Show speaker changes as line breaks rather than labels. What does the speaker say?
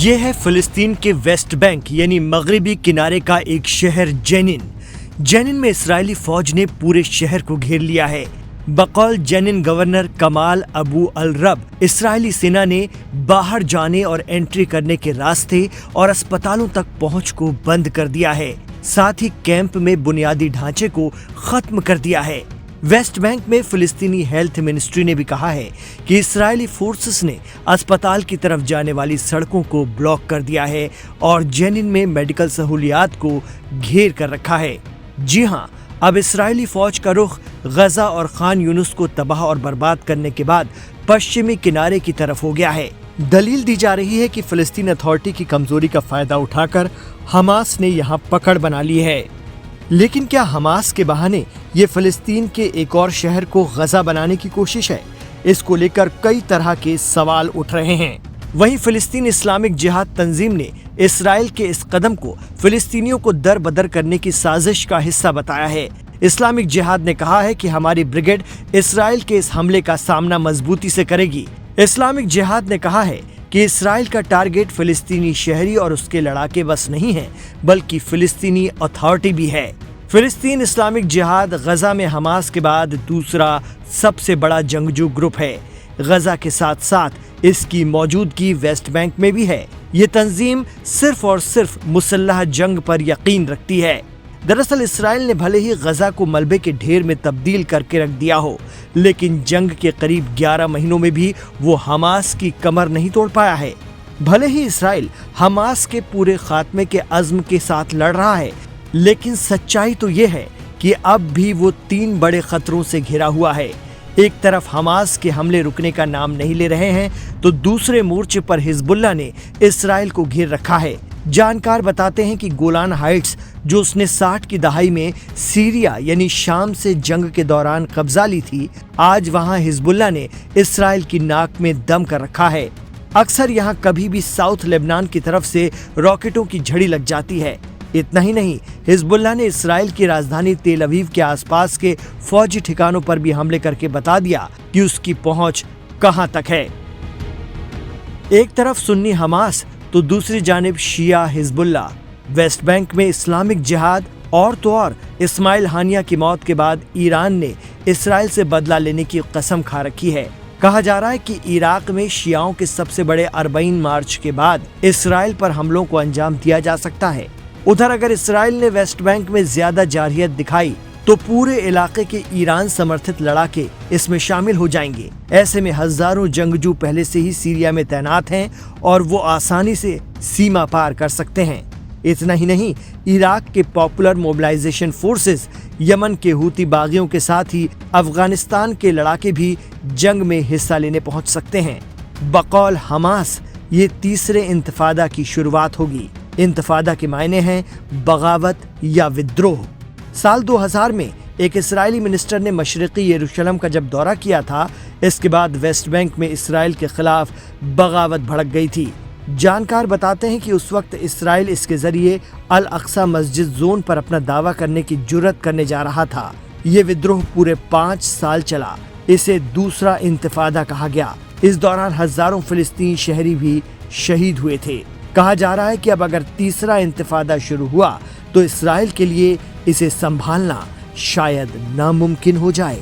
ये है फिलिस्तीन के वेस्ट बैंक यानी मगरबी किनारे का एक शहर जेनिन। जेनिन में इस्राएली फौज ने पूरे शहर को घेर लिया है। बकौल जेनिन गवर्नर कमाल अबू अल रब, इस्राएली सेना ने बाहर जाने और एंट्री करने के रास्ते और अस्पतालों तक पहुंच को बंद कर दिया है। साथ ही कैंप में बुनियादी ढांचे को खत्म कर दिया है। वेस्ट बैंक में फिलिस्तीनी हेल्थ मिनिस्ट्री ने भी कहा है कि इस्राएली फोर्सेस ने अस्पताल की तरफ जाने वाली सड़कों को ब्लॉक कर दिया है और जेनिन में मेडिकल सहूलियात को घेर कर रखा है। जी हां, अब इस्राएली फौज का रुख गजा और खान यूनुस को तबाह और बर्बाद करने के बाद पश्चिमी किनारे की तरफ हो गया है। दलील दी जा रही है कि फिलिस्तीन अथॉरिटी की कमजोरी का फायदा उठाकर हमास ने यहां पकड़ बना ली है। लेकिन क्या हमास के बहाने ये फिलिस्तीन के एक और शहर को गजा बनाने की कोशिश है? इसको लेकर कई तरह के सवाल उठ रहे हैं। वहीं फिलिस्तीन इस्लामिक जिहाद तंजीम ने इस्राएल के इस कदम को फिलिस्तीनियों को दर बदर करने की साजिश का हिस्सा बताया है। इस्लामिक जिहाद ने कहा है कि हमारी ब्रिगेड इस्राएल के इस हमले का सामना मजबूती से करेगी। इस्लामिक जिहाद ने कहा है कि इस्राएल का टारगेट फिलिस्तीनी शहरी और उसके लड़ाके बस नहीं है, बल्कि फिलिस्तीनी अथॉरिटी भी है। फिलिस्तीन इस्लामिक जिहाद गजा में हमास के बाद दूसरा सबसे बड़ा जंगजू ग्रुप है। गजा के साथ साथ इसकी मौजूदगी वेस्ट बैंक में भी है। ये तंजीम सिर्फ और सिर्फ मुसल्लह जंग पर यकीन रखती है। दरअसल इस्राएल ने भले ही गजा को मलबे के ढेर में तब्दील करके रख दिया हो, लेकिन जंग के करीब 11 महीनों में भी वो हमास की कमर नहीं तोड़ पाया है। भले ही इस्राएल हमास के पूरे खात्मे के अज़्म के साथ लड़ रहा है, लेकिन सच्चाई तो ये है कि अब भी वो 3 बड़े खतरों से घिरा हुआ है। एक तरफ हमास के हमले रुकने का नाम नहीं ले रहे हैं, तो दूसरे मोर्चे पर हिजबुल्लाह ने इस्राएल को घेर रखा है। जानकार बताते हैं कि गोलान हाइट्स, जो उसने 60 की दहाई में सीरिया यानी शाम से जंग के दौरान कब्जा ली थी, आज वहां हिजबुल्लाह ने इस्राएल की नाक में दम कर रखा है। अक्सर यहां कभी भी साउथ लेबनान की तरफ से रॉकेटों की झड़ी लग जाती है। इतना ही नहीं, हिजबुल्लाह ने इस्राएल की राजधानी तेल अवीव के आसपास के फौजी ठिकानों पर भी हमले करके बता दिया कि उसकी पहुंच कहां तक है। एक तरफ सुन्नी हमास तो दूसरी जानिब शिया हिजबुल्लाह। वेस्ट बैंक में इस्लामिक जिहाद और तो और इस्माइल हानिया की मौत के बाद ईरान ने इस्राएल से बदला लेने की कसम खा रखी है। कहा जा रहा है कि इराक में शियाओं के सबसे बड़े अरबईन मार्च के बाद इस्राएल पर हमलों को अंजाम दिया जा सकता है। उधर अगर इस्राएल ने वेस्ट बैंक में ज्यादा जारहियत दिखाई तो पूरे इलाके के ईरान समर्थित लड़ाके इसमें शामिल हो जाएंगे। ऐसे में हजारों जंगजू पहले से ही सीरिया में तैनात हैं और वो आसानी से सीमा पार कर सकते हैं। इतना ही नहीं, इराक के पॉपुलर मोबिलाइजेशन फोर्सेस, यमन के हूती बागियों के साथ ही अफगानिस्तान के लड़ाके भी जंग में हिस्सा लेने पहुंच सकते हैं। बकौल हमास, ये तीसरे इंतफादा की शुरुआत होगी। इंतफादा के मायने हैं बगावत या विद्रोह। साल 2000 में एक इस्राएली मिनिस्टर ने मशरिकी यरूशलेम का जब दौरा किया था, इसके बाद वेस्ट बैंक में इस्राएल के खिलाफ बगावत भड़क गई थी। जानकार बताते हैं कि उस वक्त इस्राएल इसके जरिए अल अक्सा मस्जिद जोन पर अपना दावा करने की जुर्रत करने जा रहा था। ये विद्रोह पूरे 5 साल चला। इसे दूसरा इंतफादा कहा गया। इस दौरान हजारों फिलिस्तीनी शहरी भी शहीद हुए थे। कहा जा रहा है कि अब अगर तीसरा इंतफादा शुरू हुआ तो इस्राएल के लिए इसे संभालना शायद नामुमकिन हो जाए।